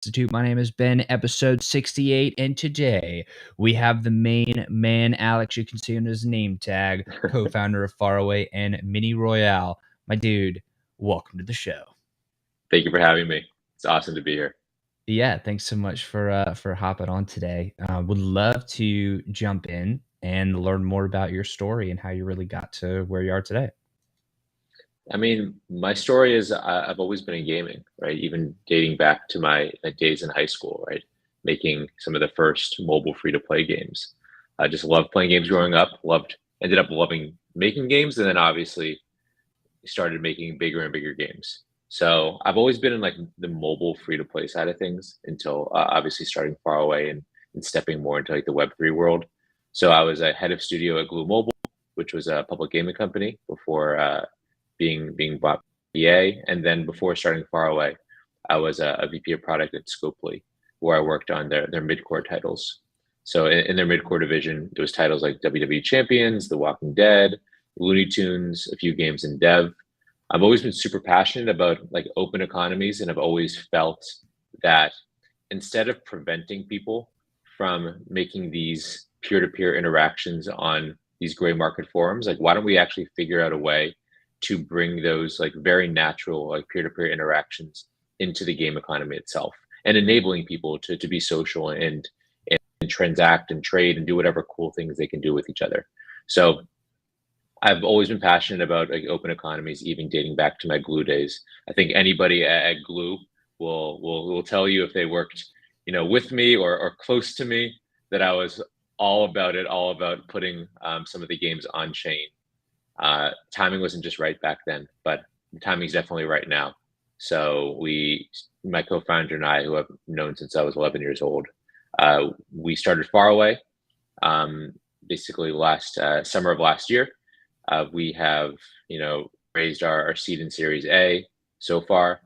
Institute. My name is Ben, episode 68, and today we have the main man, Alex. You can see on his name tag, co-founder of Faraway and Mini Royale. My dude, welcome to the show. Thank you for having me. It's awesome to be here. Yeah, thanks so much for hopping on today. Would love to jump in and learn more about your story and how you really got to where you are today. I mean, my story is I've always been in gaming, right? Even dating back to my days in high school, right? Making some of the first mobile free-to-play games. I just loved playing games growing up, ended up loving making games, and then obviously started making bigger and bigger games. So I've always been in like the mobile free-to-play side of things until obviously starting far away and stepping more into like the Web3 world. So I was a head of studio at Glu Mobile, which was a public gaming company before being bought by EA. And then before starting Faraway, I was a VP of product at Scopely, where I worked on their mid-core titles. So in their mid-core division, there was titles like WWE Champions, The Walking Dead, Looney Tunes, a few games in dev. I've always been super passionate about like open economies, and I've always felt that instead of preventing people from making these peer-to-peer interactions on these gray market forums, like why don't we actually figure out a way to bring those like very natural like peer-to-peer interactions into the game economy itself and enabling people to be social and transact and trade and do whatever cool things they can do with each other. So I've always been passionate about like open economies, even dating back to my Glu days. I think anybody at Glu will tell you if they worked, with me or close to me, that I was all about it, all about putting some of the games on chain. Timing wasn't just right back then, but the timing is definitely right now. So my co-founder and I, who I've known since I was 11 years old, we started Faraway basically last summer of last year. We have, raised our seed in Series A so far,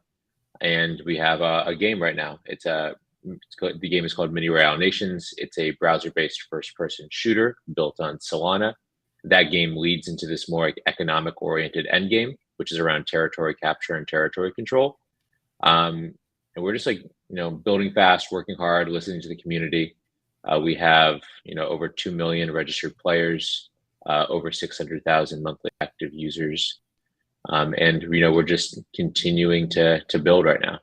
and we have a game right now. The game is called Mini Royale Nations. It's a browser-based first-person shooter built on Solana. That game leads into this more like economic-oriented end game, which is around territory capture and territory control. And we're just like, building fast, working hard, listening to the community. We have, over 2 million registered players, over 600,000 monthly active users. And, we're just continuing to build right now.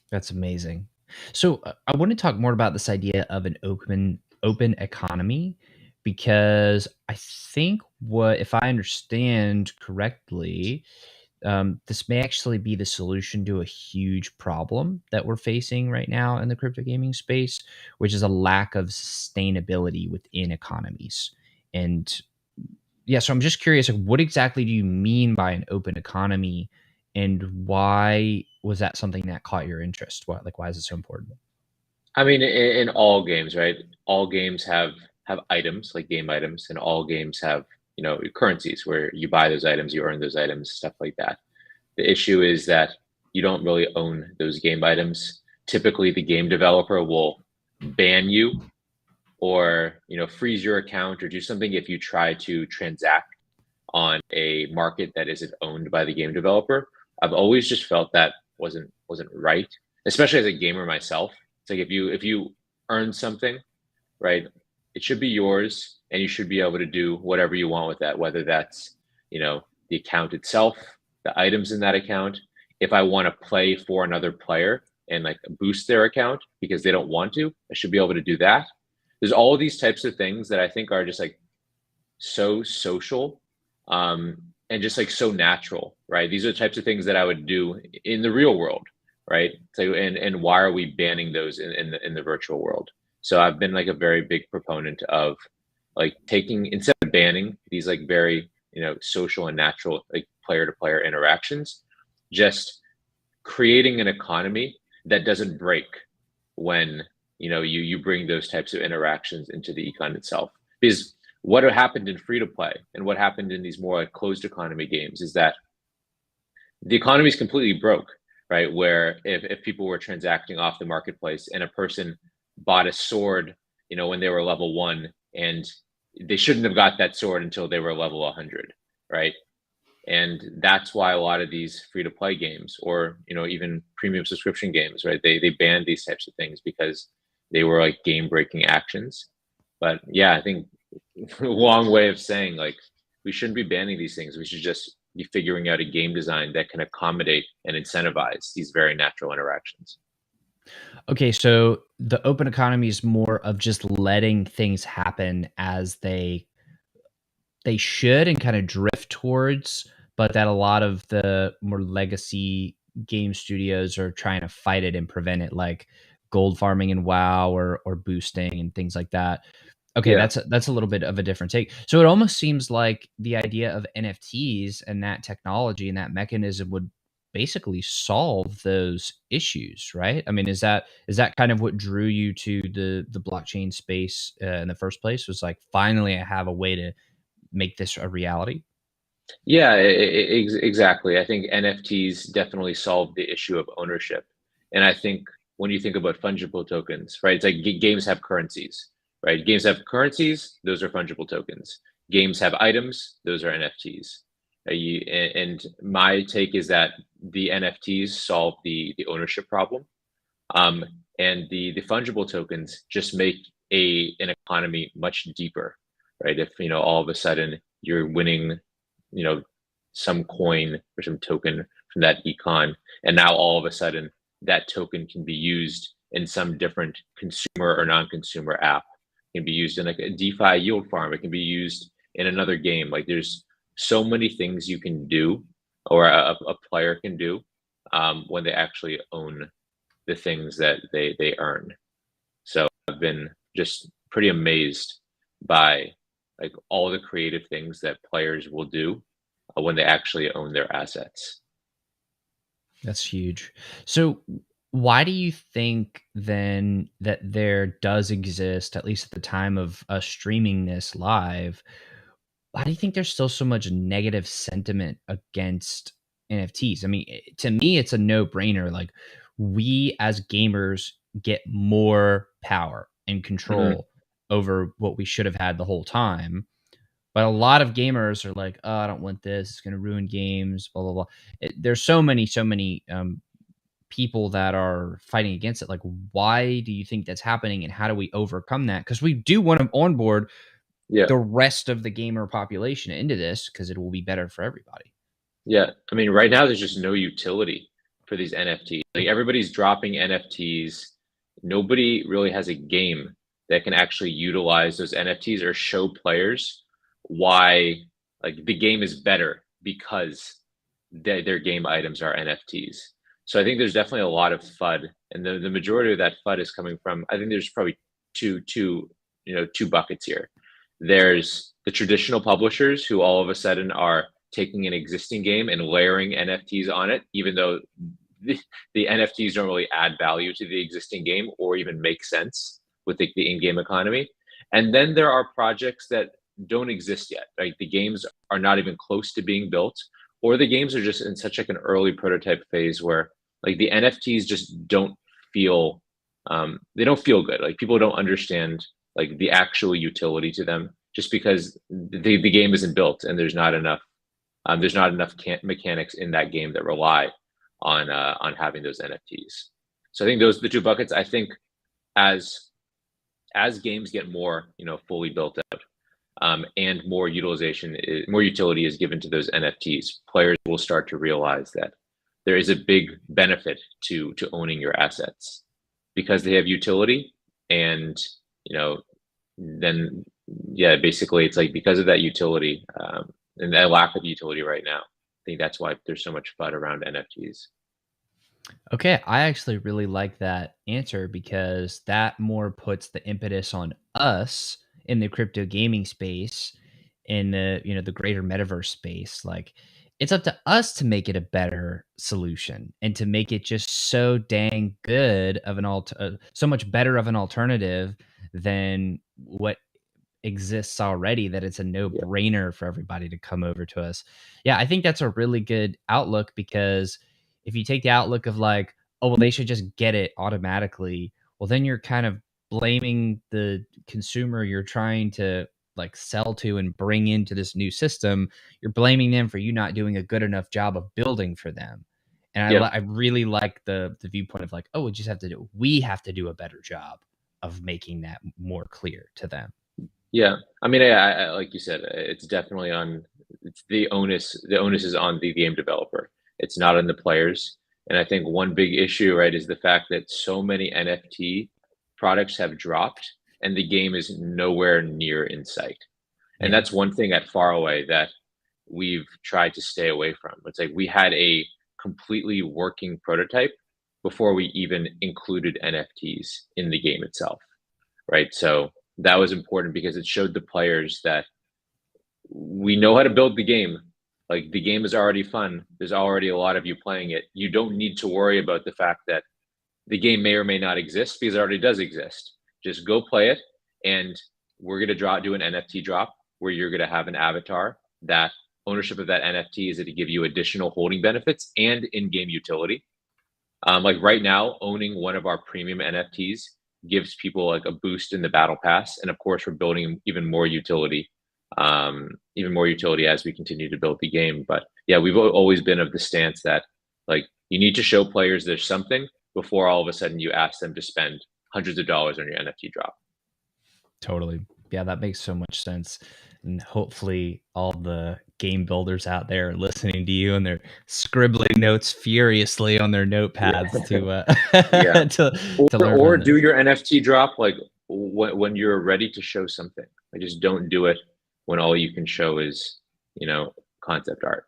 That's amazing. So I want to talk more about this idea of an open economy, because I think if I understand correctly, this may actually be the solution to a huge problem that we're facing right now in the crypto gaming space, which is a lack of sustainability within economies. And yeah, so I'm just curious, like, what exactly do you mean by an open economy, and why was that something that caught your interest? Why is it so important? I mean, in all games, right? All games have items like game items, and all games have currencies where you buy those items, you earn those items, stuff like that. The issue is that you don't really own those game items. Typically, the game developer will ban you or freeze your account or do something if you try to transact on a market that isn't owned by the game developer. I've always just felt that wasn't right, especially as a gamer myself. It's like if you earn something, right, it should be yours, and you should be able to do whatever you want with that, whether that's the account itself, the items in that account. If I want to play for another player and like boost their account because they don't want to, I should be able to do that. There's all of these types of things that I think are just like so social, and just like so natural, right? These are the types of things that I would do in the real world, right? So and why are we banning those in the virtual world? So I've been like a very big proponent of like taking, instead of banning these like very social and natural like player to player interactions, just creating an economy that doesn't break when you bring those types of interactions into the econ itself. Because what happened in free to play and what happened in these more like closed economy games is that the economy is completely broke, right? Where if people were transacting off the marketplace and a person bought a sword, when they were level 1, and they shouldn't have got that sword until they were level 100, right? And that's why a lot of these free to play games, or even premium subscription games, right? They banned these types of things because they were like game breaking actions. But yeah, I think long way of saying, like, we shouldn't be banning these things. We should just be figuring out a game design that can accommodate and incentivize these very natural interactions. Okay, so the open economy is more of just letting things happen as they should and kind of drift towards, but that a lot of the more legacy game studios are trying to fight it and prevent it, like gold farming and WoW or boosting and things like that. Okay, Yeah. that's a little bit of a different take. So it almost seems like the idea of NFTs and that technology and that mechanism would basically solve those issues, right? I mean, is that kind of what drew you to the blockchain space in the first place? Was like finally I have a way to make this a reality? Yeah, exactly. I think NFTs definitely solve the issue of ownership. And I think when you think about fungible tokens, right, it's like games have currencies, right? Games have currencies, those are fungible tokens. Games have items, those are NFTs. And my take is that the NFTs solve the ownership problem. Um, and the fungible tokens just make an economy much deeper, right? If all of a sudden you're winning, you know, some coin or some token from that econ, and now all of a sudden that token can be used in some different consumer or non-consumer app. It can be used in like a DeFi yield farm. It can be used in another game. Like there's so many things you can do, or a player can do when they actually own the things that they earn. So I've been just pretty amazed by like all the creative things that players will do when they actually own their assets. That's huge. So, why do you think then that there does exist, at least at the time of us streaming this live, why do you think there's still so much negative sentiment against NFTs? I mean, to me, it's a no-brainer. Like, we as gamers get more power and Hmm. control over what we should have had the whole time. But a lot of gamers are like, "Oh, I don't want this. It's going to ruin games." Blah blah blah. There's so many people that are fighting against it. Like, why do you think that's happening, and how do we overcome that? Because we do want to onboard Yeah. the rest of the gamer population into this because it will be better for everybody. Yeah. I mean, right now there's just no utility for these NFTs. Like everybody's dropping NFTs. Nobody really has a game that can actually utilize those NFTs or show players why like the game is better because their game items are NFTs. So I think there's definitely a lot of FUD, and the majority of that FUD is coming from. I think there's probably two buckets here. There's the traditional publishers who all of a sudden are taking an existing game and layering NFTs on it, even though the NFTs don't really add value to the existing game or even make sense with the in-game economy. And then there are projects that don't exist yet. Like the games are not even close to being built, or the games are just in such like an early prototype phase where like the NFTs just don't feel they don't feel good. Like people don't understand like the actual utility to them just because the game isn't built and there's not enough mechanics in that game that rely on having those NFTs. So I think those are the two buckets. I think as as games get more fully built out, and more utility is given to those NFTs, players will start to realize that there is a big benefit to owning your assets because they have utility, and you know then yeah, basically it's like because of that utility, and that lack of utility right now. I think that's why there's so much FUD around NFTs. Okay, I actually really like that answer because that more puts the impetus on us in the crypto gaming space, in the greater metaverse space. Like, it's up to us to make it a better solution and to make it just so dang good of so much better of an alternative than what exists already, that it's a Yeah, no-brainer for everybody to come over to us. Yeah, I think that's a really good outlook because if you take the outlook of like, oh, well, they should just get it automatically, well, then you're kind of blaming the consumer you're trying to like sell to and bring into this new system, you're blaming them for you not doing a good enough job of building for them. And Yep. I really like the viewpoint of like, oh, we have to do a better job of making that more clear to them. Yeah. I mean, like you said, it's definitely it's the onus is on the game developer. It's not on the players. And I think one big issue, right, is the fact that so many NFT products have dropped and the game is nowhere near in sight. And Yeah. that's one thing at Faraway that we've tried to stay away from. It's like we had a completely working prototype before we even included NFTs in the game itself, right? So that was important because it showed the players that we know how to build the game. Like the game is already fun. There's already a lot of you playing it. You don't need to worry about the fact that the game may or may not exist because it already does exist. Just go play it, and we're gonna do an NFT drop where you're gonna have an avatar. That ownership of that NFT is to give you additional holding benefits and in-game utility. Like right now, owning one of our premium NFTs gives people like a boost in the battle pass, and of course, we're building even more utility as we continue to build the game. But yeah, we've always been of the stance that like you need to show players there's something before all of a sudden you ask them to spend hundreds of dollars on your NFT drop. Totally. Yeah, that makes so much sense. And hopefully all the game builders out there are listening to you and they're scribbling notes furiously on their notepads Yeah. to Yeah. to learn Or from do this. your NFT drop like when you're ready to show something. Like just don't do it when all you can show is, concept art.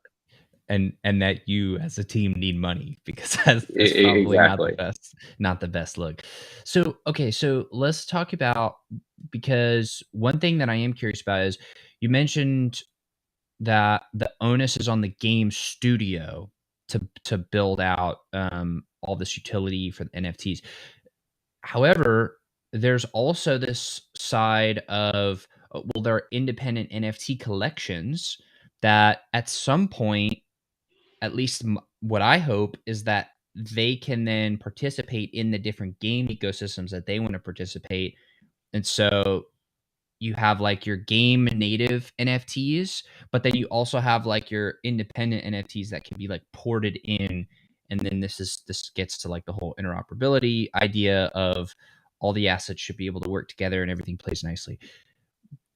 And that you as a team need money because that's probably Exactly. not the best look. So okay, so let's talk about, because one thing that I am curious about is you mentioned that the onus is on the game studio to build out all this utility for the NFTs. However, there's also this side of well, there are independent NFT collections that at some point, at least what I hope is that they can then participate in the different game ecosystems that they want to participate. And so you have like your game native NFTs, but then you also have like your independent NFTs that can be like ported in. And then this gets to like the whole interoperability idea of all the assets should be able to work together and everything plays nicely.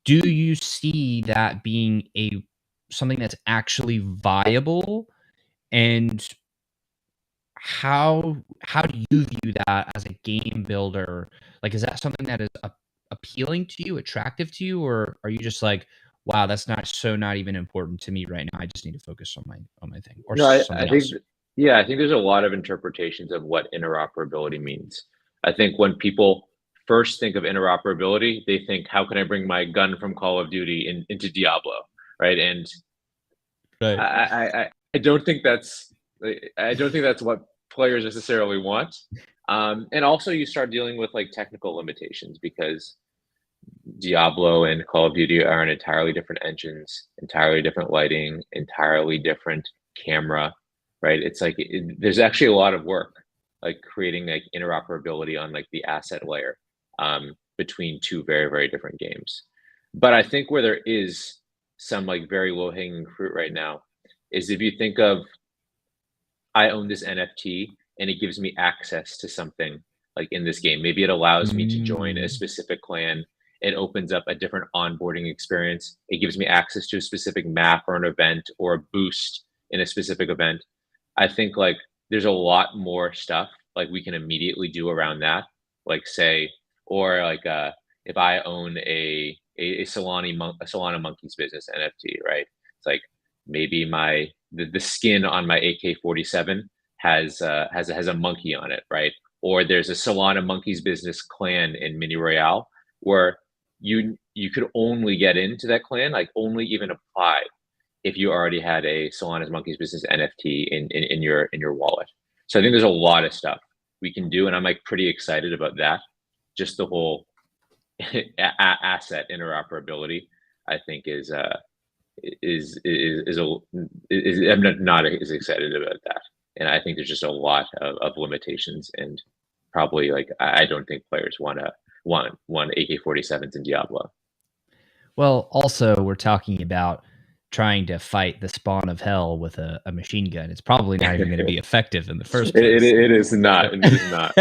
Do you see that being a something that's actually viable? And how do you view that as a game builder? Like, is that something that is appealing to you, attractive to you, or are you just like, wow, that's not even important to me right now. I just need to focus on my thing or No, I something think, else. yeah, I think there's a lot of interpretations of what interoperability means. I think when people first think of interoperability, they think, how can I bring my gun from Call of Duty into Diablo, right? And Right. I don't think that's what players necessarily want. And also, you start dealing with like technical limitations because Diablo and Call of Duty are in entirely different engines, entirely different lighting, entirely different camera, right? It's like there's actually a lot of work, like creating like interoperability on like the asset layer between two very, very different games. But I think where there is some like very low hanging fruit right now is if you think of I own this NFT and it gives me access to something like in this game. Maybe it allows me to join a Mm, specific clan. It opens up a different onboarding experience. It gives me access to a specific map or an event or a boost in a specific event. I think like there's a lot more stuff like we can immediately do around that. Like say, or like if I own a Solana monkeys business NFT, right? It's like maybe the skin on my AK-47 has a monkey on it, right? Or there's a Solana monkeys business clan in Mini Royale where you could only get into that clan, like only even apply if you already had a Solana's monkeys business NFT in your wallet. So I think there's a lot of stuff we can do, and I'm like pretty excited about that. Just the whole asset interoperability, I think I'm not as excited about that. And I think there's just a lot of limitations, and probably like I don't think players want AK-47s in Diablo. Well, also we're talking about trying to fight the spawn of hell with a machine gun. It's probably not even going to be effective in the first place. It is not. So, It is not.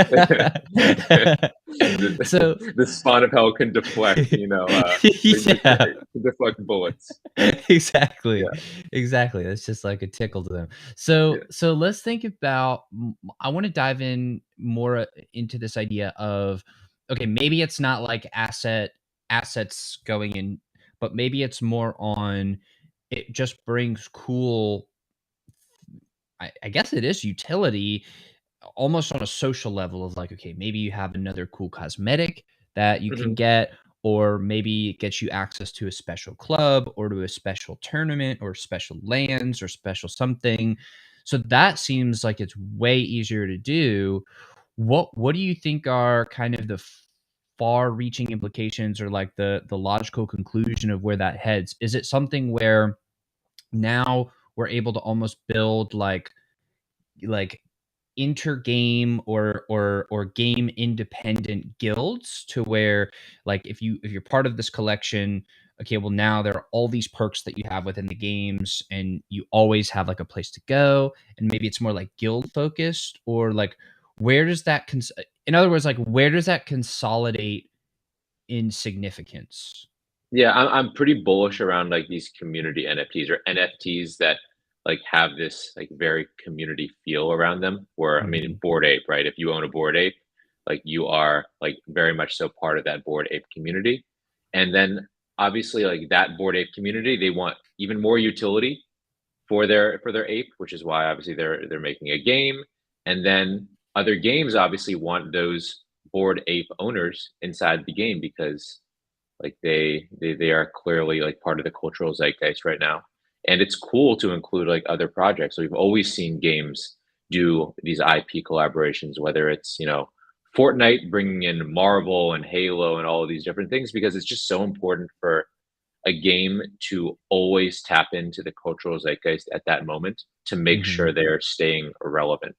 so The spawn of hell can deflect, yeah, can deflect bullets. exactly, Yeah, exactly. That's just like a tickle to them. yeah. So let's think about. I want to dive in more into this idea of okay, maybe it's not like assets going in, but maybe it's more on it just brings cool. I guess it is utility almost on a social level of like, okay, maybe you have another cool cosmetic that you can Mhm. get, or maybe it gets you access to a special club or to a special tournament or special lands or special something. So that seems like it's way easier to do. What do you think are kind of the far reaching implications or like the logical conclusion of where that heads? Is it something where now we're able to almost build like intergame or game independent guilds to where like if you're part of this collection, okay, well now there are all these perks that you have within the games and you always have like a place to go, and maybe it's more like guild focused, or like where does that in other words, like where does that consolidate in significance? Yeah, I'm pretty bullish around like these community NFTs or NFTs that like have this like very community feel around them. Where I mean, Mhm. Bored Ape, right? If you own a Bored Ape, like you are like very much so part of that Bored Ape community. And then obviously like that Bored Ape community, they want even more utility for their ape, which is why obviously they're making a game. And then other games obviously want those Bored Ape owners inside the game because like they are clearly like part of the cultural zeitgeist right now, and it's cool to include like other projects. So we've always seen games do these IP collaborations, whether it's Fortnite bringing in Marvel and Halo and all of these different things, because it's just so important for a game to always tap into the cultural zeitgeist at that moment to make Mhm. sure they're staying relevant.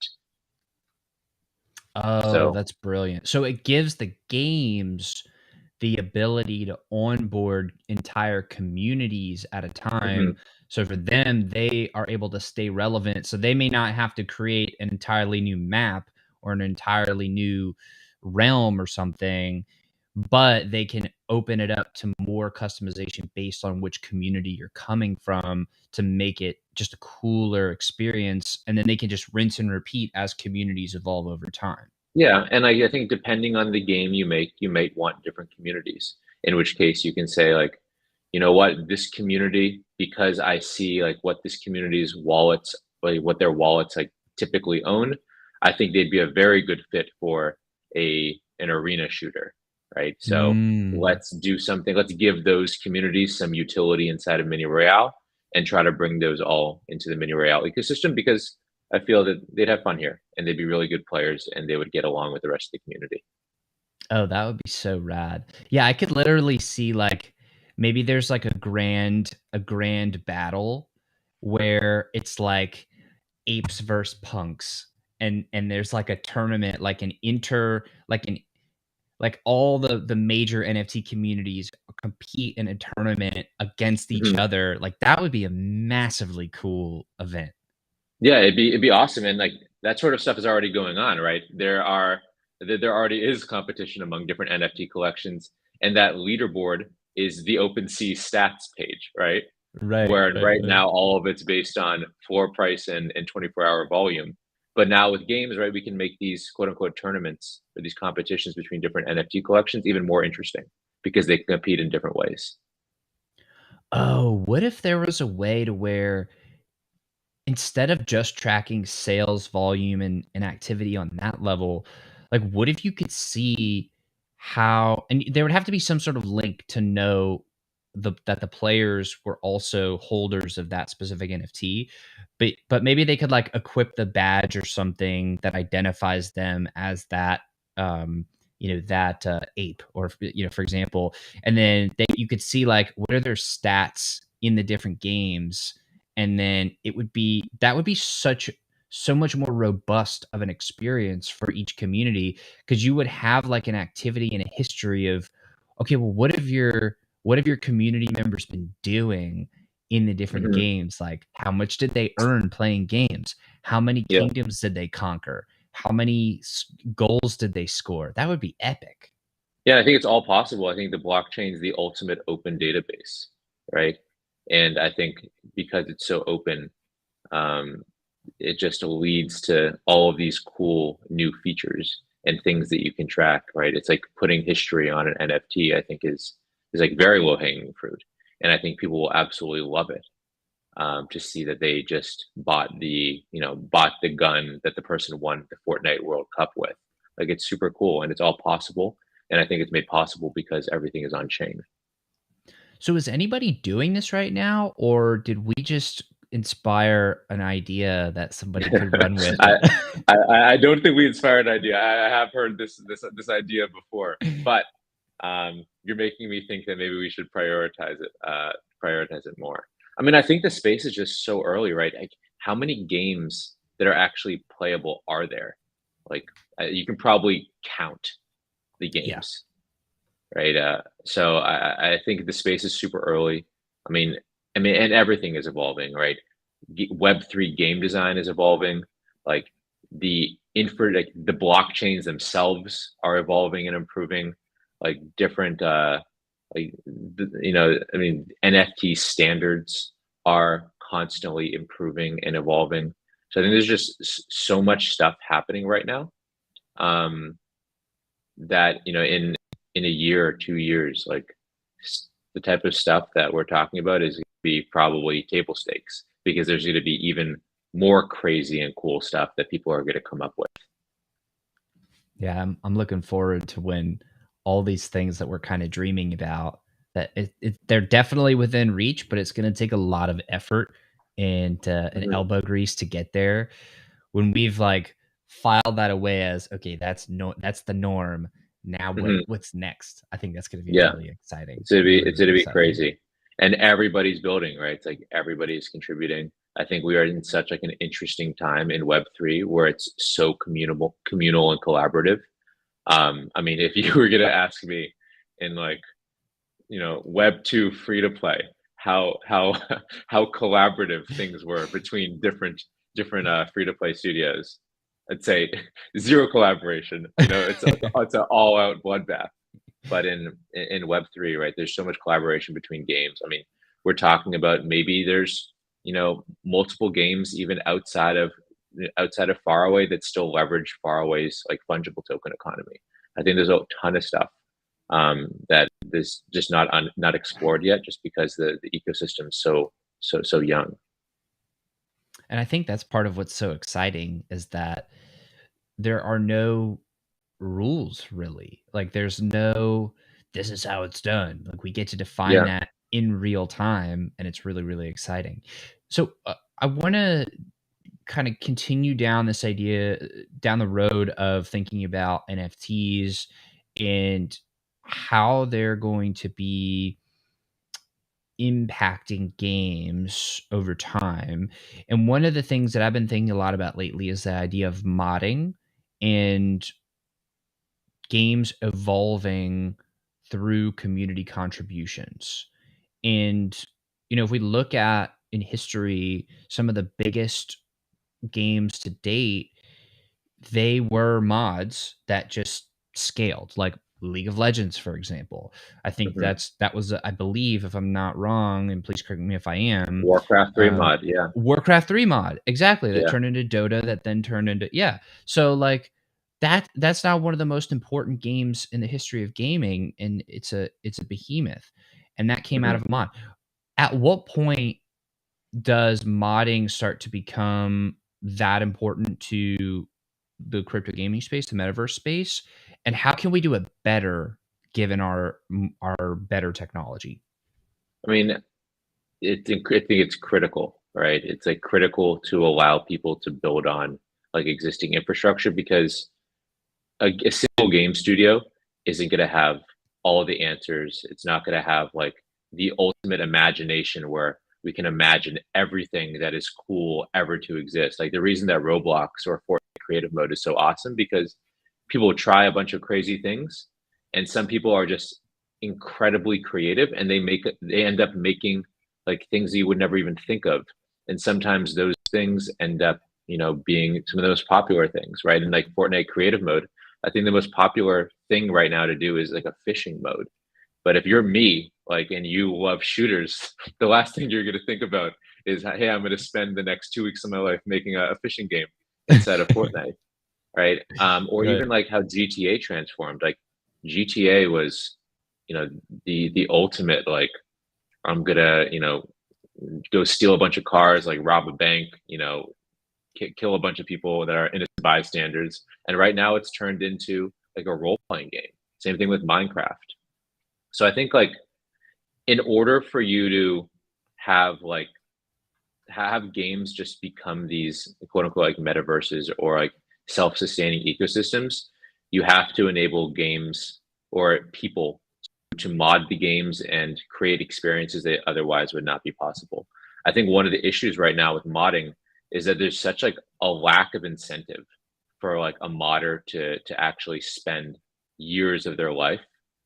Oh, So that's brilliant. So it gives the games the ability to onboard entire communities at a time. mhm, So for them, they are able to stay relevant. So they may not have to create an entirely new map or an entirely new realm or something, but they can open it up to more customization based on which community you're coming from to make it just a cooler experience. And then they can just rinse and repeat as communities evolve over time. yeah, and I think depending on the game you make, you might want different communities. In which case, you can say like, you know what, this community, because I see like what this community's wallets, like what their wallets like typically own, I think they'd be a very good fit for a an arena shooter, right? So Mm. let's do something. Let's give those communities some utility inside of Mini Royale and try to bring those all into the Mini Royale ecosystem because I feel that they'd have fun here and they'd be really good players and they would get along with the rest of the community. Oh, that would be so rad. Yeah, I could literally see like maybe there's like a grand battle where it's like apes versus punks, and there's like a tournament like an inter like an like all the major NFT communities compete in a tournament against each Mhm. other. Like that would be a massively cool event. Yeah, it'd be awesome, and like that sort of stuff is already going on, right? There already is competition among different NFT collections, and that leaderboard is the OpenSea stats page, right? Right, Where right, right right. now all of it's based on floor price and 24-hour volume. But now with games, right, we can make these quote unquote tournaments or these competitions between different NFT collections even more interesting because they compete in different ways. Oh, what if there was a way to where instead of just tracking sales volume and activity on that level, like what if you could see how, and there would have to be some sort of link to know that the players were also holders of that specific NFT, but maybe they could like equip the badge or something that identifies them as that that ape, or for example, and then you could see like what are their stats in the different games, and then that would be so much more robust of an experience for each community, because you would have like an activity and a history of okay, well what have your community members been doing in the different Mhm. games? Like, how much did they earn playing games? How many Yeah. kingdoms did they conquer? How many goals did they score? That would be epic. Yeah, I think it's all possible. I think the blockchain is the ultimate open database, right? And I think because it's so open, um, it just leads to all of these cool new features and things that you can track, right? It's like putting history on an NFT, I think is like very low hanging fruit. And I think people will absolutely love it, to see that they just bought the gun that the person won the Fortnite World Cup with. Like it's super cool and it's all possible. And I think it's made possible because everything is on chain. So is anybody doing this right now, or did we just inspire an idea that somebody could run with? I, I don't think we inspired an idea. I have heard this idea before, but you're making me think that maybe we should prioritize it more. I mean, I think the space is just so early, right? Like, how many games that are actually playable are there? Like, you can probably count the Yeah. games, right? So I think the space is super early. I mean, and everything is evolving, right? Web3 game design is evolving. Like like the blockchains themselves are evolving and improving. Like different, I mean, NFT standards are constantly improving and evolving. So I think there's just so much stuff happening right now, um, that in a year or 2 years, like the type of stuff that we're talking about is going to be probably table stakes because there's going to be even more crazy and cool stuff that people are going to come up with. Yeah, I'm looking forward to when all these things that we're kind of dreaming about, that they're definitely within reach, but it's going to take a lot of effort and an Mhm. elbow grease to get there. When we've like filed that away as okay, that's the norm. Now Mhm. what's next? I think that's going to be Yeah, really exciting. Really, it's gonna really be exciting. crazy, and everybody's building, right? It's like everybody's contributing. I think we are in such like an interesting time in Web3 where it's so communal and collaborative. I mean, if you were gonna ask me in like Web2 free to play, how how collaborative things were between different free to play studios, I'd say zero collaboration. It's an all out bloodbath. But in Web3, right, there's so much collaboration between games. I mean, we're talking about maybe there's multiple games even outside of Faraway that still leverage Faraway's like fungible token economy. I think there's a ton of stuff, that is just not explored yet, just because the ecosystem is so young. And I think that's part of what's so exciting is that there are no rules really. Like there's no this is how it's done. Like we get to define Yeah. that in real time and it's really really exciting. So I want to kind of continue down this idea down the road of thinking about NFTs and how they're going to be impacting games over time. And one of the things that I've been thinking a lot about lately is the idea of modding and games evolving through community contributions. And, if we look at in history, some of the biggest games to date, they were mods that just scaled, like League of Legends, for example. I think Hmm. that was, I believe, if I'm not wrong, and please correct me if I am, Warcraft 3 um, mod. Yeah. Warcraft 3 mod, exactly, that Yeah. turned into Dota, that then turned into yeah. So, like, that's now one of the most important games in the history of gaming, and it's a behemoth, and that came out Hmm. of a mod. At what point does modding start to become that important to the crypto gaming space, the metaverse space, and how can we do it better given our better technology? I mean, I think it's critical, right? It's like critical to allow people to build on like existing infrastructure because a single game studio isn't going to have all the answers. It's not going to have like the ultimate imagination where we can imagine everything that is cool ever to exist. Like the reason that Roblox or Fortnite creative mode is so awesome because people try a bunch of crazy things and some people are just incredibly creative, and they end up making like things that you would never even think of. And sometimes those things end up, being some of the most popular things, right? In like Fortnite creative mode, I think the most popular thing right now to do is like a fishing mode. But if you're me, like, and you love shooters, the last thing you're going to think about is, hey, I'm going to spend the next 2 weeks of my life making a fishing game inside of Fortnite, right? Or Right. even like how GTA transformed. Like GTA was, the ultimate, like, I'm gonna, go steal a bunch of cars, like rob a bank, kill a bunch of people that are innocent bystanders. And right now it's turned into like a role playing game. Same thing with Minecraft. So I think like in order for you to have like have games just become these quote unquote like metaverses or like self-sustaining ecosystems, you have to enable games or people to mod the games and create experiences that otherwise would not be possible. I think one of the issues right now with modding is that there's such like a lack of incentive for like a modder to actually spend years of their life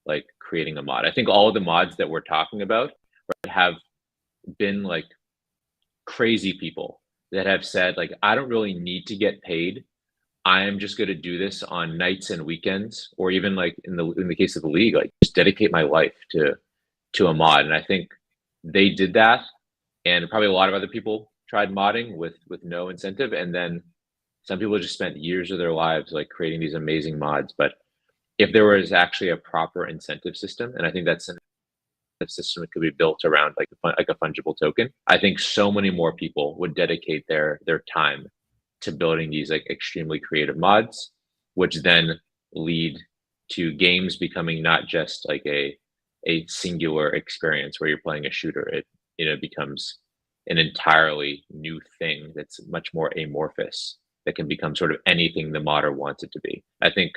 like creating a mod. I think all of the mods that we're talking about have been like crazy people that have said like, I don't really need to get paid. I am just going to do this on nights and weekends, or even like in the case of the league, like just dedicate my life to a mod. And I think they did that, and probably a lot of other people tried modding with no incentive, and then some people just spent years of their lives like creating these amazing mods. But if there was actually a proper incentive system, and I think that's an system that could be built around like a fungible token, I think so many more people would dedicate their time to building these like extremely creative mods, which then lead to games becoming not just like a singular experience where you're playing a shooter. It becomes an entirely new thing that's much more amorphous, that can become sort of anything the modder wants it to be. I think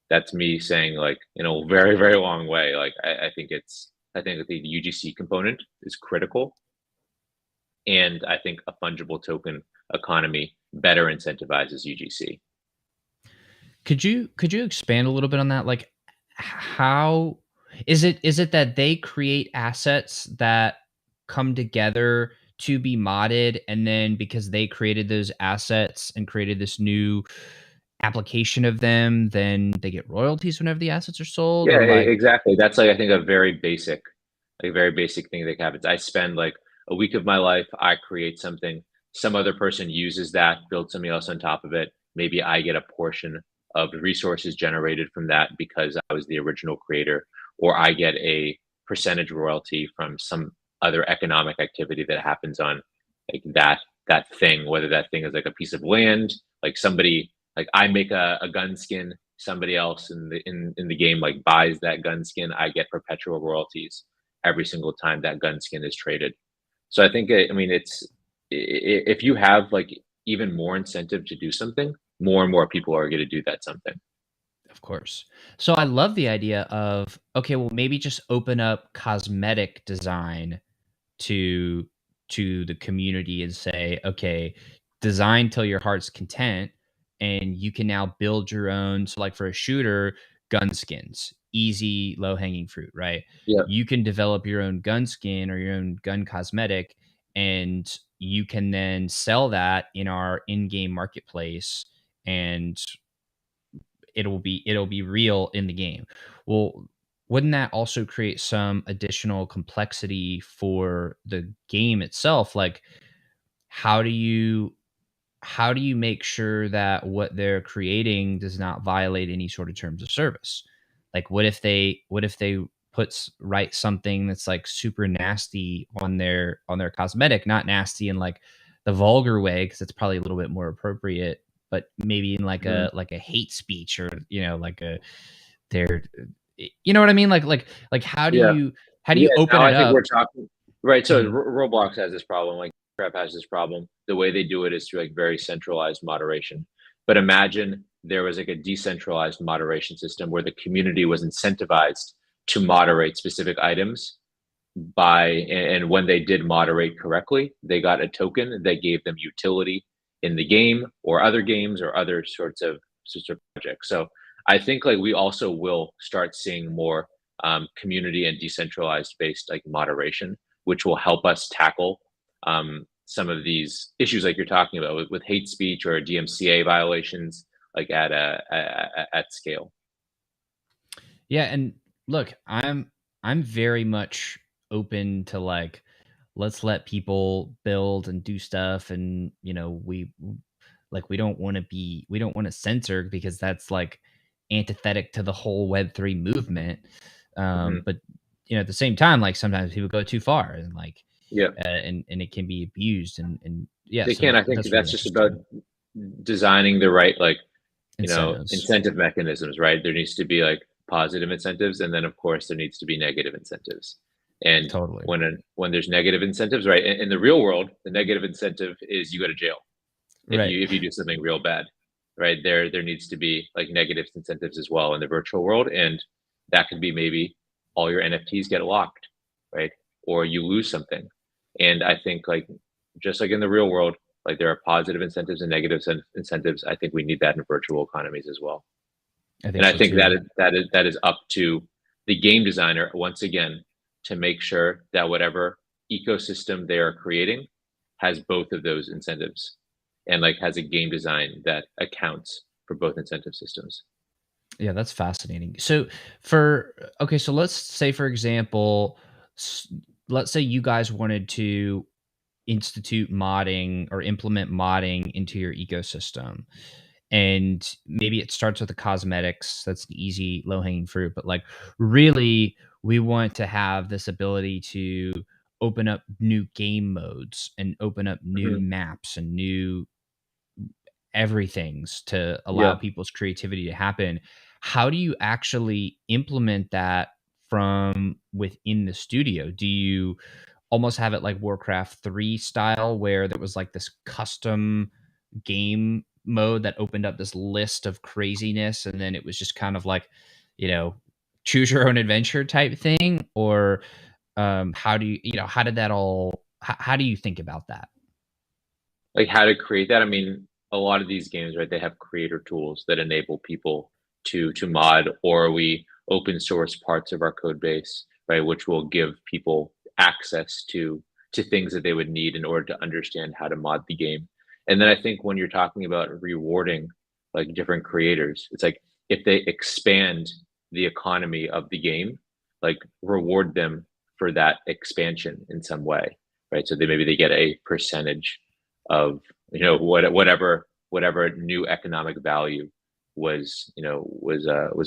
that's me saying like in a very, very long way. Like I think that the UGC component is critical, and I think a fungible token economy better incentivizes UGC. Could you expand a little bit on that? Like, how is it that they create assets that come together to be modded, and then because they created those assets and created this new application of them, then they get royalties whenever the assets are sold, Yeah, or like exactly. That's like I think a very basic thing that happens. I spend like a week of my life, I create something, some other person uses that, builds something else on top of it. Maybe I get a portion of the resources generated from that because I was the original creator, or I get a percentage royalty from some other economic activity that happens on like that thing, whether that thing is like a piece of land, like somebody, like I make a gun skin, somebody else in the game like buys that gun skin, I get perpetual royalties every single time that gun skin is traded. So I think I mean if you have like even more incentive to do something, more and more people are going to do that something. of course. So I love the idea of, okay, well, maybe just open up cosmetic design to the community and say, okay, design till your heart's content, and you can now build your own. So like for a shooter, gun skins, easy, low hanging fruit, right? Yeah, You can develop your own gun skin or your own gun cosmetic, and you can then sell that in our in-game marketplace, and it'll be real in the game. Well, wouldn't that also create some additional complexity for the game itself? Like, how do you how do you make sure that what they're creating does not violate any sort of terms of service? Like, what if they write something that's like super nasty on their cosmetic, not nasty in like the vulgar way, because it's probably a little bit more appropriate, but maybe in mhm. like a hate speech, or like a they're you know what I mean? Like Yeah, how do yeah. you open Now it I think up? we're talking right. So Mhm. Roblox has this problem. Like Crap has this problem. The way they do it is through like very centralized moderation. But imagine there was like a decentralized moderation system where the community was incentivized to moderate specific items and when they did moderate correctly, they got a token that gave them utility in the game or other games or other sorts of projects. So I think like we also will start seeing more community and decentralized based like moderation, which will help us tackle some of these issues like you're talking about with hate speech or DMCA violations, like at scale. Yeah, and look, I'm very much open to like let's let people build and do stuff, and we don't want to censor because that's like antithetic to the whole Web3 movement. Hmm. But at the same time, like sometimes people go too far and like Yeah, and it can be abused and yeah, they so can. I think that's really that's just about interesting. designing the right like Incentives. incentive mechanisms, right? There needs to be like positive incentives, and then of course there needs to be negative incentives. And Totally. when there's negative incentives, right? In the real world, the negative incentive is you go to jail Right. if you do something real bad, right? There needs to be like negative incentives as well in the virtual world, and that could be maybe all your NFTs get locked, right? Or you lose something. And I think like just like in the real world, like there are positive incentives and negative incentives. I think we need that in virtual economies as well. I think And I so think too. that is up to the game designer once again to make sure that whatever ecosystem they are creating has both of those incentives and like has a game design that accounts for both incentive systems. Yeah, that's fascinating. So for okay, so let's say for example, s- let's say you guys wanted to institute modding or implement modding into your ecosystem. And maybe it starts with the cosmetics. That's the easy low hanging fruit. But like really, we want to have this ability to open up new game modes and open up new Hmm. maps and new everything's to allow Yeah. people's creativity to happen. How do you actually implement that from within the studio? Do you almost have it like Warcraft 3 style where there was like this custom game mode that opened up this list of craziness and then it was just kind of like, you know, choose your own adventure type thing? Or how do how did that all how do you think about that? Like how to create that. I mean, a lot of these games, right, they have creator tools that enable people to mod, or we open source parts of our code base, right, which will give people access to things that they would need in order to understand how to mod the game. And then I think when you're talking about rewarding like different creators, it's like if they expand the economy of the game, like reward them for that expansion in some way, right? So maybe they get a percentage of whatever new economic value was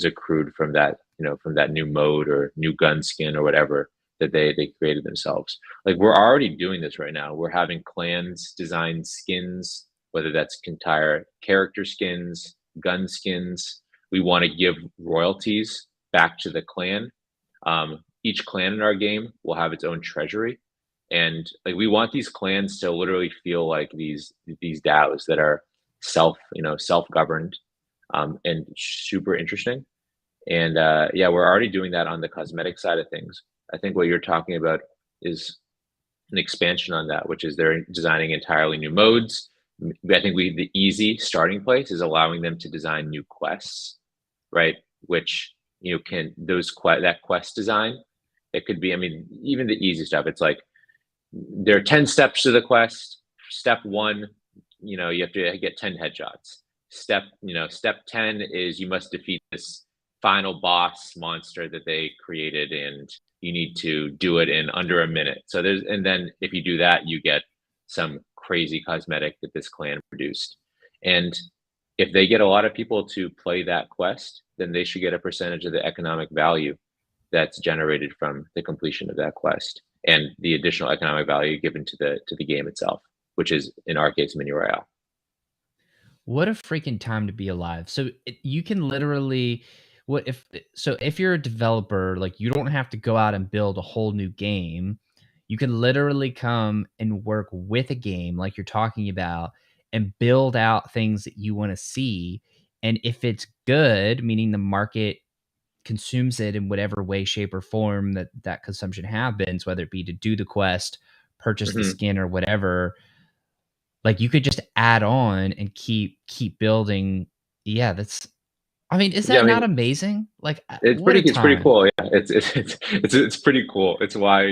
accrued from that from that new mode or new gun skin or whatever that they created themselves. Like we're already doing this right now. We're having clans design skins, whether that's entire character skins, gun skins. We want to give royalties back to the clan. Each clan in our game will have its own treasury, and like we want these clans to literally feel like these DAOs that are self governed, and super interesting. And yeah, we're already doing that on the cosmetic side of things. I think what you're talking about is an expansion on that, which is they're designing entirely new modes. I think the easy starting place is allowing them to design new quests, right? Which can that quest design. It could be, I mean, even the easy stuff. It's like there are 10 steps to the quest. Step one, you have to get 10 headshots. Step 10 is you must defeat this final boss monster that they created, and you need to do it in under a minute. And then if you do that, you get some crazy cosmetic that this clan produced. And if they get a lot of people to play that quest, then they should get a percentage of the economic value that's generated from the completion of that quest and the additional economic value given to the game itself, which is in our case Mini Royale. What a freaking time to be alive. So you can literally what if so if you're a developer, like you don't have to go out and build a whole new game. You can literally come and work with a game like you're talking about and build out things that you want to see. And if it's good, meaning the market consumes it in whatever way, shape, or form that that consumption happens, whether it be to do the quest, purchase the Mm-hmm. skin, or whatever, like, you could just add on and keep building. Yeah, that's I mean, is Yeah, that I not mean, amazing? Like, what a it's pretty time. cool. Yeah, it's pretty cool. It's why,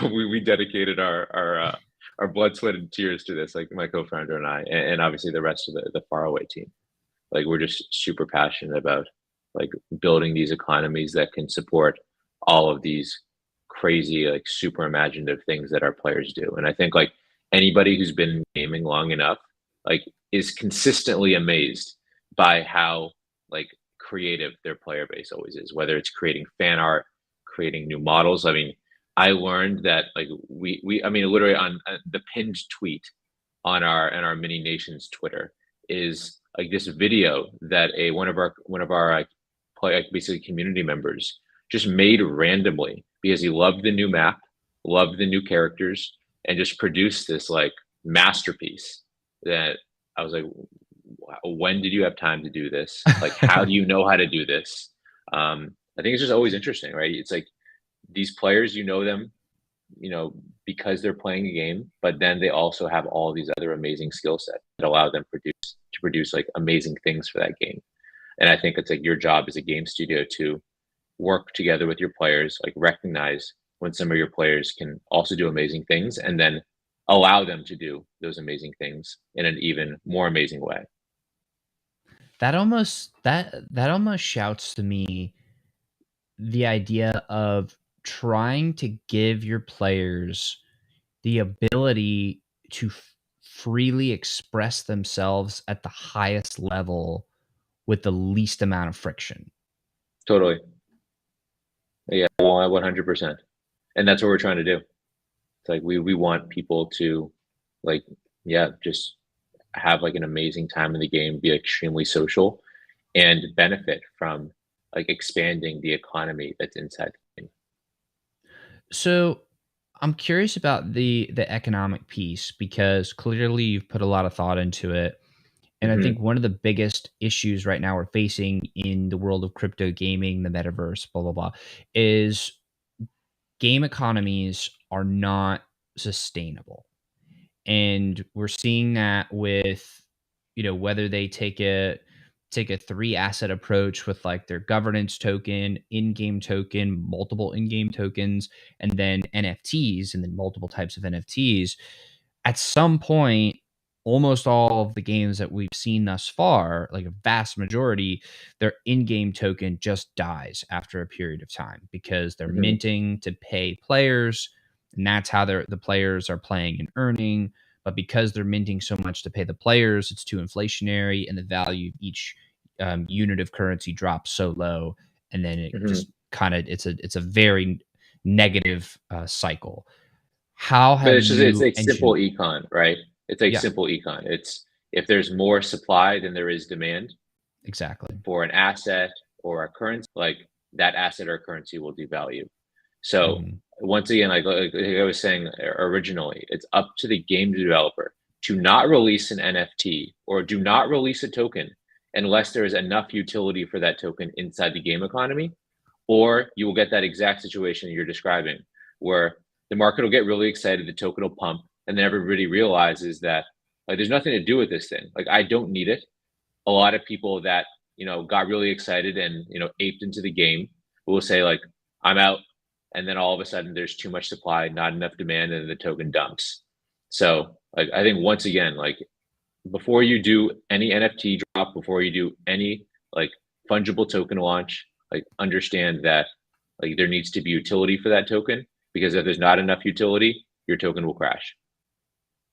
we dedicated our blood, sweat, and tears to this. Like my co-founder and I, and obviously the rest of the Faraway team. Like we're just super passionate about like building these economies that can support all of these crazy, like super imaginative things that our players do. And I think like anybody who's been gaming long enough, like is consistently amazed by how like creative their player base always is, whether it's creating fan art, creating new models. I mean, I learned that like I mean, literally on the pinned tweet on our Mini Nations Twitter is like this video that one of our like basically community members just made randomly because he loved the new map, loved the new characters, and just produced this like masterpiece that I was like, when did you have time to do this? Like, how do you know how to do this? I think it's just always interesting, right? It's like these players, you know them, you know, because they're playing a game, but then they also have all these other amazing skill sets that allow them to produce like amazing things for that game. And I think it's like your job as a game studio to work together with your players, like recognize when some of your players can also do amazing things and then allow them to do those amazing things in an even more amazing way. That almost shouts to me the idea of trying to give your players the ability to freely express themselves at the highest level with the least amount of friction. Totally. Yeah, 100%. And that's what we're trying to do. It's like we want people to like, yeah, just have like an amazing time in the game, be extremely social, and benefit from like expanding the economy that's inside the game. So I'm curious about the economic piece because clearly you've put a lot of thought into it. And I think Hmm. one of the biggest issues right now we're facing in the world of crypto gaming, the metaverse, blah, blah, blah, is game economies are not sustainable. And we're seeing that with, whether they take a 3 asset approach with like their governance token, in-game token, multiple in-game tokens, and then NFTs, and then multiple types of NFTs. At some point, almost all of the games that we've seen thus far, like a vast majority, their in-game token just dies after a period of time because they're Hmm. minting to pay players, and that's how the players are playing and earning. But because they're minting so much to pay the players, it's too inflationary, and the value of each unit of currency drops so low, and then it Hmm. just kind of it's a very negative cycle. How But have it's you like simple engineered? econ, right? It's like Yeah, simple econ. It's if there's more supply than there is demand exactly. for an asset or a currency, like that asset or currency will devalue. So Mhm. once again, like I was saying originally, it's up to the game developer to not release an NFT or do not release a token unless there is enough utility for that token inside the game economy, or you will get that exact situation you're describing, where the market will get really excited, the token will pump, and then everybody realizes that like there's nothing to do with this thing. Like I don't need it. A lot of people that got really excited and aped into the game will say like I'm out, and then all of a sudden there's too much supply, not enough demand, and the token dumps. So like I think once again, like before you do any NFT drop, before you do any like fungible token launch, like understand that like there needs to be utility for that token, because if there's not enough utility, your token will crash.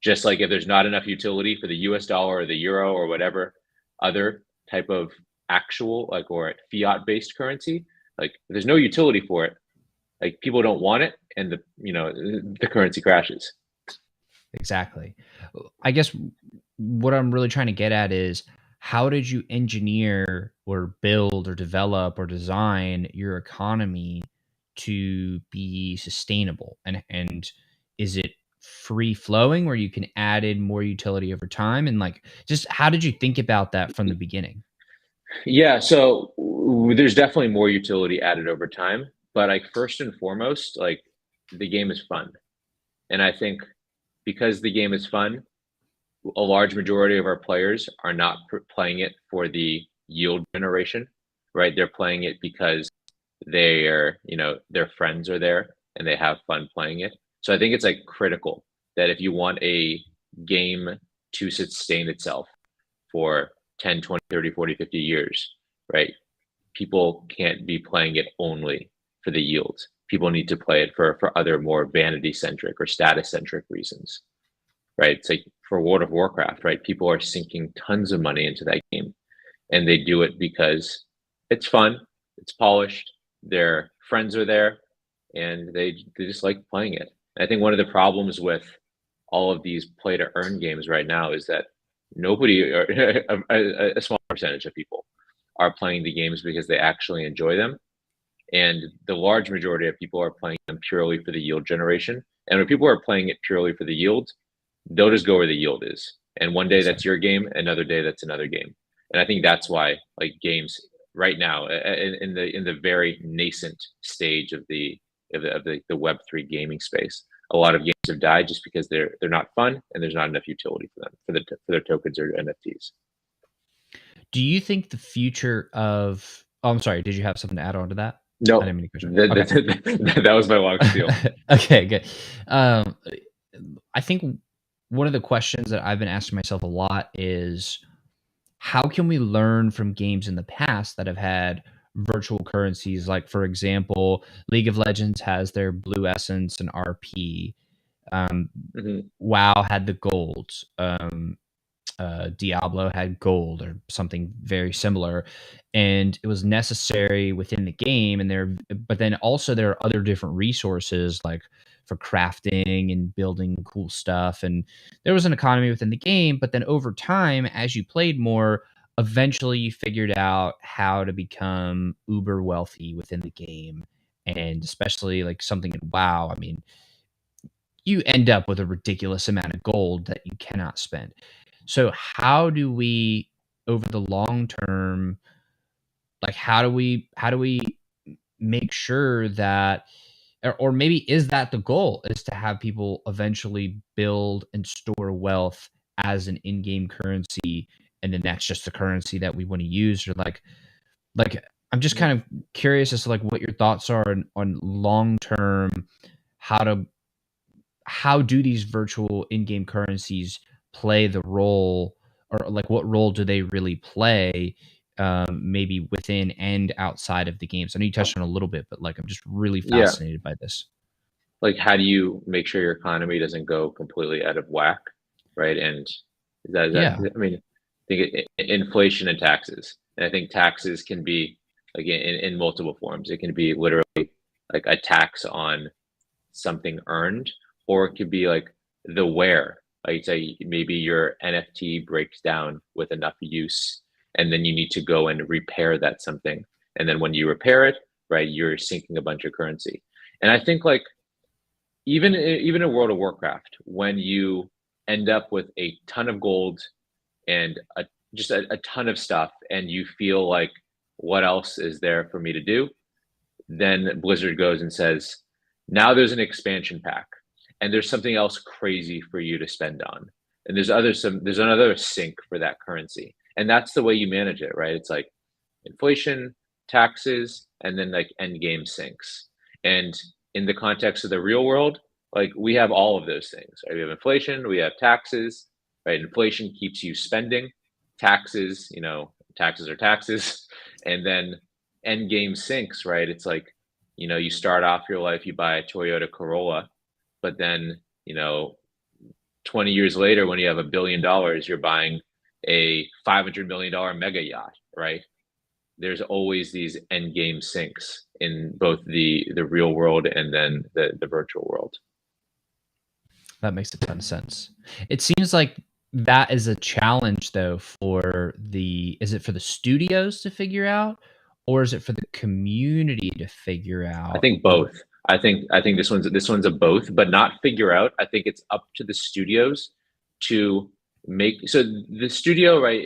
Just like if there's not enough utility for the US dollar or the euro or whatever other type of actual like or fiat based currency, like if there's no utility for it, like people don't want it, and the currency crashes. Exactly. I guess what I'm really trying to get at is how did you engineer or build or develop or design your economy to be sustainable? And is it free flowing where you can add in more utility over time? And like just how did you think about that from the beginning? Yeah, so there's definitely more utility added over time, but like first and foremost, like the game is fun. And I think because the game is fun, a large majority of our players are not playing it for the yield generation, right? They're playing it because they're, their friends are there and they have fun playing it. So I think it's like critical that if you want a game to sustain itself for 10, 20, 30, 40, 50 years, right? People can't be playing it only for the yields. People need to play it for other more vanity centric or status centric reasons, right? It's like for World of Warcraft, right? People are sinking tons of money into that game, and they do it because it's fun, it's polished, their friends are there, and they just like playing it. And I think one of the problems with all of these play to earn games right now is that nobody, or a small percentage of people, are playing the games because they actually enjoy them. And the large majority of people are playing them purely for the yield generation. And when people are playing it purely for the yield, they'll just go where the yield is. And one day that's your game, another day that's another game. And I think that's why like games right now in the very nascent stage of the Web3 gaming space, a lot of games have died just because they're not fun and there's not enough utility for them for their tokens or NFTs. Do you think the future of? Oh, I'm sorry. Did you have something to add on to that? No, I didn't mean to okay. that was my long spiel. Okay, good. I think one of the questions that I've been asking myself a lot is how can we learn from games in the past that have had virtual currencies? Like, for example, League of Legends has their Blue Essence and RP. WoW had the gold. Diablo had gold or something very similar, and it was necessary within the game. And but then also there are other different resources like for crafting and building cool stuff. And there was an economy within the game, but then over time, as you played more, eventually you figured out how to become uber wealthy within the game. And especially like something in WoW, I mean, you end up with a ridiculous amount of gold that you cannot spend. So how do we, over the long term, like how do we make sure that, or maybe is that the goal, is to have people eventually build and store wealth as an in-game currency, and then that's just the currency that we want to use? Or like I'm just kind of curious as to like what your thoughts are on long term, how do these virtual in-game currencies play the role, or like what role do they really play, maybe within and outside of the games? I know you touched on a little bit, but like I'm just really Yeah. fascinated by this. Like, how do you make sure your economy doesn't go completely out of whack, right? And Yeah. I mean, I think inflation and taxes. And I think taxes can be like in multiple forms. It can be literally like a tax on something earned, or it could be like the wear. Like say maybe your NFT breaks down with enough use, and then you need to go and repair that something. And then when you repair it, right, you're sinking a bunch of currency. And I think like even in World of Warcraft, when you end up with a ton of gold and just a ton of stuff, and you feel like, what else is there for me to do? Then Blizzard goes and says, now there's an expansion pack, and there's something else crazy for you to spend on, and there's another sink for that currency, and that's the way you manage it, right? It's like inflation, taxes, and then like end game sinks. And in the context of the real world, like we have all of those things, right? We have inflation, we have taxes, right? Inflation keeps you spending, taxes, taxes are taxes, and then end game sinks, right? It's like, you start off your life, you buy a Toyota Corolla, but then, 20 years later, when you have $1 billion, you're buying a $500 million mega yacht, right? There's always these end game sinks in both the real world and then the virtual world. That makes a ton of sense. It seems like that is a challenge though is it for the studios to figure out, or is it for the community to figure out? I think both. I think this one's a both, but not figure out. I think it's up to the studios to make, so the studio, right?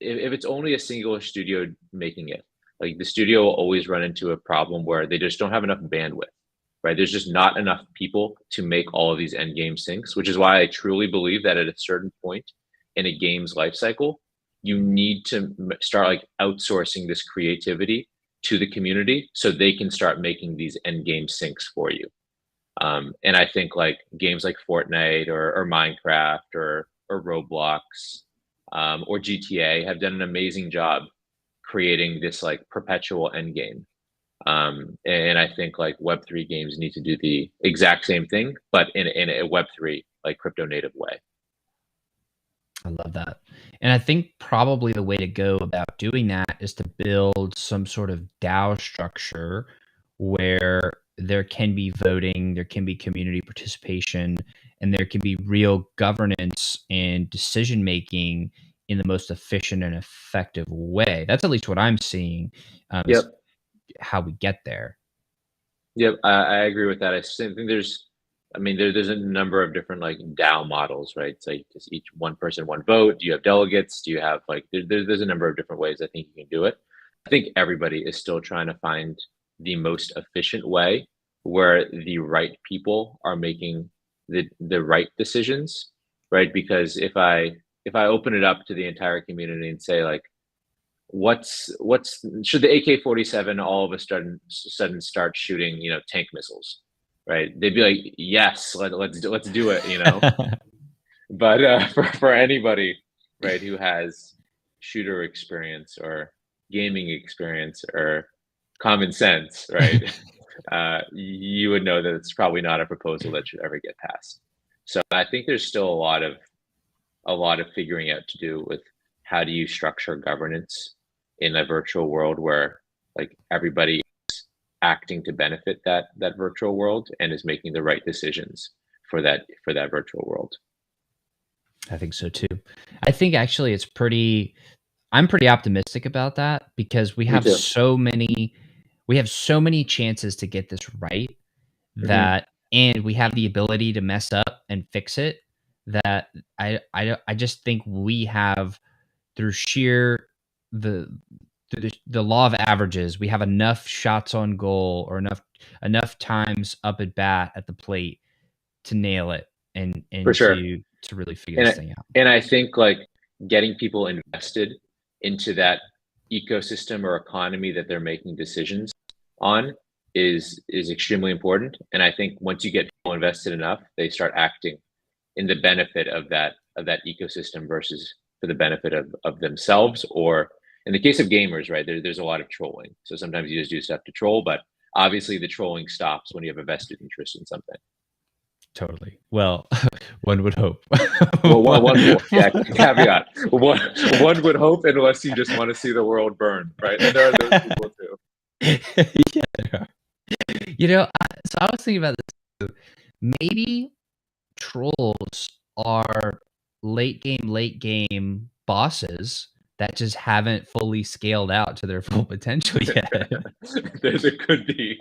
If it's only a singular studio making it, like the studio will always run into a problem where they just don't have enough bandwidth, right? There's just not enough people to make all of these end game syncs, which is why I truly believe that at a certain point in a game's life cycle, you need to start like outsourcing this creativity to the community so they can start making these end game syncs for you. And I think like games like Fortnite or Minecraft or Roblox or GTA have done an amazing job creating this like perpetual end game. And I think like Web3 games need to do the exact same thing, but in a Web3 like crypto native way. I love that. And I think probably the way to go about doing that is to build some sort of DAO structure where there can be voting, there can be community participation, and there can be real governance and decision making in the most efficient and effective way. That's at least what I'm seeing, Yep. is how we get there. Yep. I agree with that. I think there's a number of different like DAO models, right? It's like just each one person, one vote. Do you have delegates? Do you have like, there's a number of different ways I think you can do it. I think everybody is still trying to find the most efficient way where the right people are making the right decisions, right? Because if I open it up to the entire community and say like, what's should the AK-47 all of a sudden start shooting, tank missiles, right? They'd be like, yes, let's do it, But for anybody, right, who has shooter experience or gaming experience or common sense, right, you would know that it's probably not a proposal that should ever get passed. So I think there's still a lot of figuring out to do with how do you structure governance in a virtual world where like everybody is acting to benefit that virtual world and is making the right decisions for that virtual world. I think so too. I think actually I'm pretty optimistic about that because Me too. we have so many chances to get this right Mm-hmm. and we have the ability to mess up and fix it, that I just think we have, through sheer the the law of averages, we have enough shots on goal or enough times up at bat at the plate to nail it For and sure. to really figure And this I, thing out. and I think like getting people invested into that ecosystem or economy that they're making decisions on is extremely important. And I think once you get people invested enough, they start acting in the benefit of that ecosystem versus for the benefit of themselves. Or in the case of gamers, right, there's a lot of trolling. So sometimes you just do stuff to troll, but obviously the trolling stops when you have a vested interest in something. Totally. Well, one would hope. Well, yeah, caveat. One would hope, unless you just want to see the world burn, right? And there are those people too. Yeah, there are. So I was thinking about this too. Maybe trolls are late game bosses that just haven't fully scaled out to their full potential yet. It could be.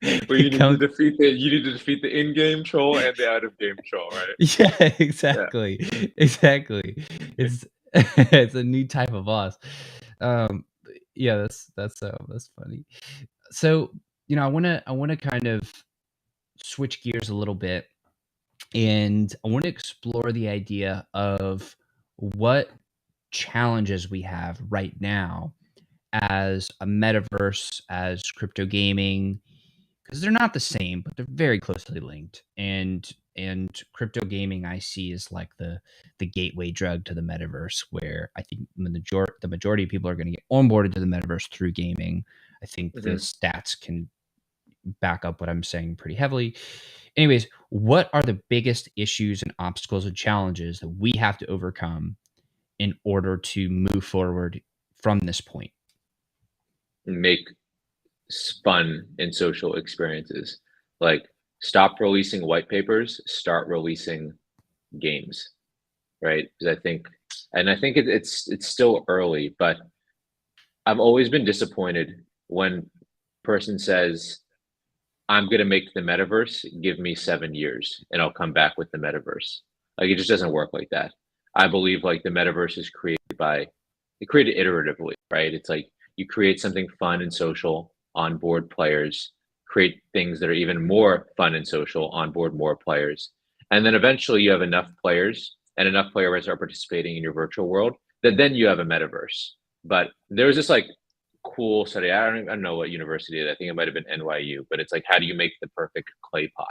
But you need to defeat the in-game troll and the out-of-game troll, right? Yeah, Yeah. exactly. It's it's a new type of boss. Um, yeah, that's funny. So I wanna kind of switch gears a little bit, and I want to explore the idea of what challenges we have right now as a metaverse, as crypto gaming, because they're not the same, but they're very closely linked. And crypto gaming I see is like the gateway drug to the metaverse, where I think the majority of people are going to get onboarded to the metaverse through gaming. I think the Mm-hmm. stats can back up what I'm saying pretty heavily. Anyways, what are the biggest issues and obstacles and challenges that we have to overcome in order to move forward from this point? Make fun and social experiences. Like, stop releasing white papers, start releasing games, right? Because I think it's still early, but I've always been disappointed when person says, I'm gonna make the metaverse, give me 7 years and I'll come back with the metaverse. Like, it just doesn't work like that. I believe like the metaverse is created iteratively, right? It's like you create something fun and social, onboard players, create things that are even more fun and social, onboard more players. And then eventually you have enough players and enough players are participating in your virtual world, that then you have a metaverse. But there was this like cool study. I don't know what university it is. I think it might have been NYU, but it's like, how do you make the perfect clay pot?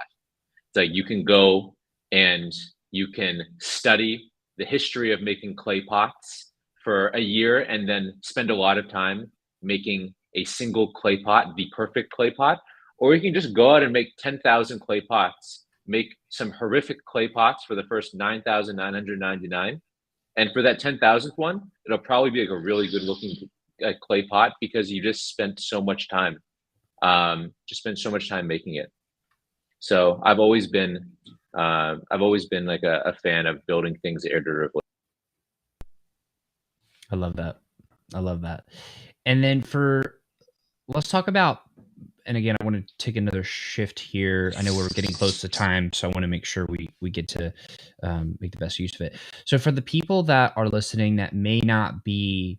It's like you can go and you can study the history of making clay pots for a year and then spend a lot of time making a single clay pot, the perfect clay pot. Or you can just go out and make 10,000 clay pots, make some horrific clay pots for the first 9,999. And for that 10,000th one, it'll probably be like a really good looking clay pot because you just spent so much time, making it. So I've always been like a fan of building things iteratively. I love that. I love that. And then let's talk about, and again, I want to take another shift here. I know we're getting close to time, so I want to make sure we get to make the best use of it. So for the people that are listening that may not be,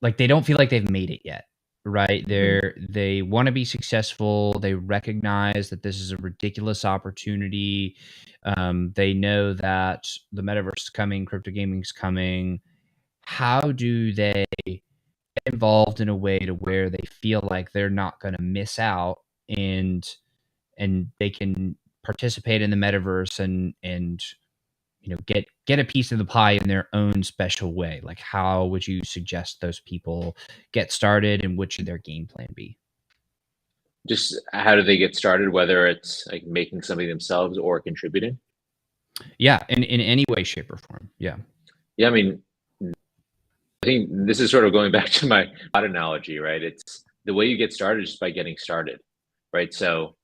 like, they don't feel like they've made it yet, right? They want to be successful. They recognize that this is a ridiculous opportunity. They know that the metaverse is coming, crypto gaming is coming. How do they get involved in a way to where they feel like they're not going to miss out, and they can participate in the metaverse and get a piece of the pie in their own special way? Like, how would you suggest those people get started, and what should their game plan be? Just how do they get started, whether it's like making something themselves or contributing? Yeah, in any way, shape, or form. Yeah. Yeah, I mean, I think this is sort of going back to my analogy, right? It's the way you get started is just by getting started, right? So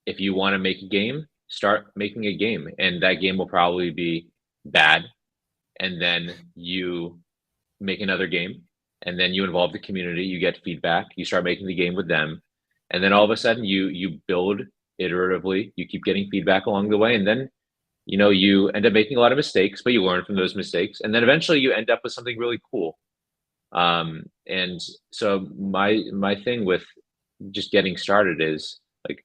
if you want to make a game, start making a game, and that game will probably be bad. And then you make another game, and then you involve the community, you get feedback, you start making the game with them. And then all of a sudden you build iteratively, you keep getting feedback along the way. And then, you end up making a lot of mistakes, but you learn from those mistakes. And then eventually you end up with something really cool. And so my thing with just getting started is like,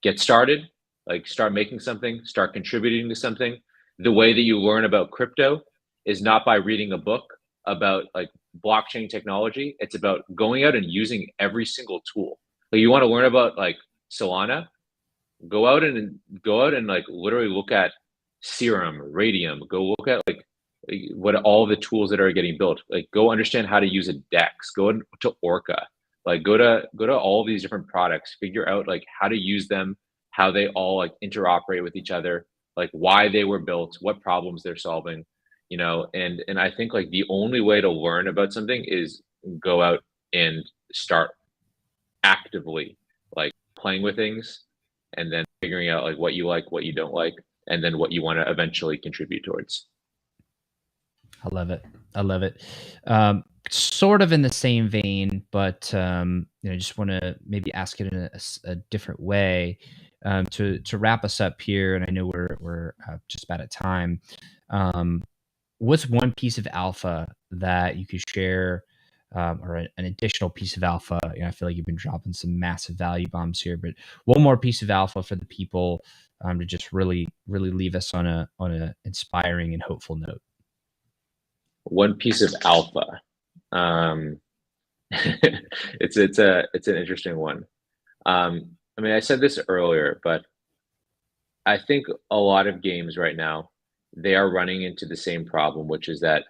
get started, like start making something, start contributing to something. The way that you learn about crypto is not by reading a book about like blockchain technology. It's about going out and using every single tool. Like, you want to learn about like Solana, go out and like literally look at Serum, Radium, go look at like what all the tools that are getting built. Like, go understand how to use a DEX, go to Orca, like go to all these different products, figure out like how to use them, how they all like interoperate with each other, like why they were built, what problems they're solving, and I think like the only way to learn about something is go out and start actively like playing with things, and then figuring out like what you like, what you don't like, and then what you want to eventually contribute towards. I love it. I love it. Sort of in the same vein, but just want to maybe ask it in a different way, to wrap us up here. And I know we're just about at time. What's one piece of alpha that you could share, or an additional piece of alpha? I feel like you've been dropping some massive value bombs here, but one more piece of alpha for the people, to just really leave us on a inspiring and hopeful note. One piece of alpha. It's an interesting one. I mean, I said this earlier, but I think a lot of games right now, they are running into the same problem, which is that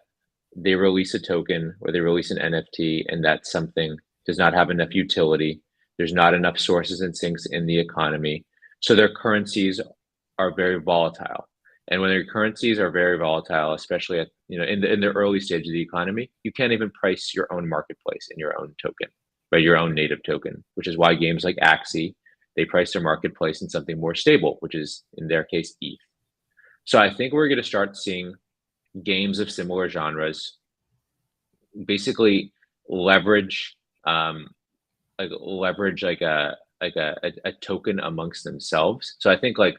they release a token or they release an NFT, and that something does not have enough utility. There's not enough sources and sinks in the economy. So their currencies are very volatile. And when their currencies are very volatile, especially at, in the early stage of the economy, you can't even price your own marketplace in your own token, right? Your own native token, which is why games like Axie, they price their marketplace in something more stable, which is in their case ETH. So I think we're going to start seeing games of similar genres basically leverage like a token amongst themselves. So I think like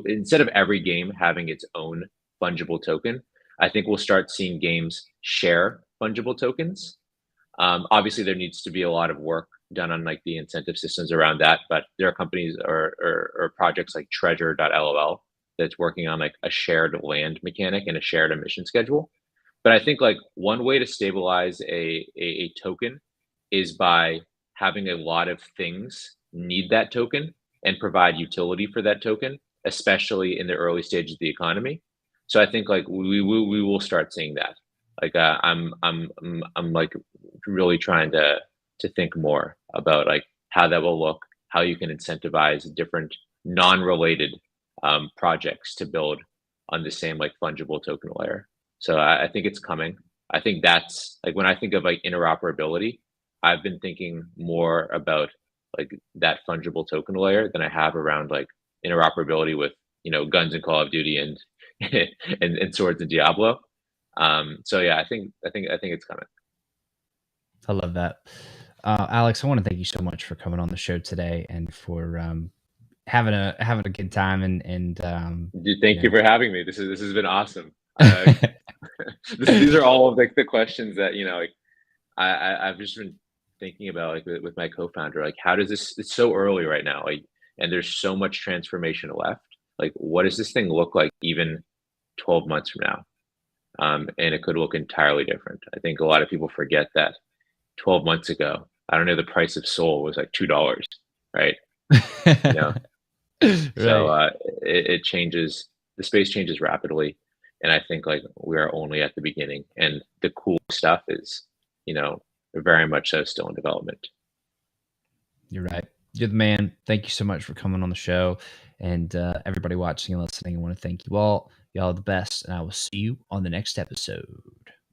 instead of every game having its own fungible token, I think we'll start seeing games share fungible tokens. Obviously, there needs to be a lot of work done on like the incentive systems around that, but there are companies or projects like Treasure.lol that's working on like a shared land mechanic and a shared emission schedule. But I think like one way to stabilize a token is by having a lot of things need that token and provide utility for that token, especially in the early stages of the economy. So I think like we will start seeing that. Like I'm like really trying to think more about like how that will look, how you can incentivize different non-related projects to build on the same like fungible token layer. So I think it's coming. I think that's like when I think of like interoperability, I've been thinking more about like that fungible token layer than I have around like interoperability with guns and Call of Duty and and swords and Diablo. So yeah, I think it's coming. I love that. Alex, I want to thank you so much for coming on the show today and for having a good time and Dude, you thank you know for having me. This has been awesome. These are all of like the questions that like I've just been thinking about like with my co-founder, like how does this, it's so early right now, like, and there's so much transformation left. Like, what does this thing look like even 12 months from now? And it could look entirely different. I think a lot of people forget that 12 months ago, I don't know, the price of Sol was like $2, right? You know, so right. it changes, the space changes rapidly. And I think like we are only at the beginning. And the cool stuff is, very much so still in development. You're right. You're the man. Thank you so much for coming on the show. And everybody watching and listening, I want to thank you all. Y'all are the best. And I will see you on the next episode.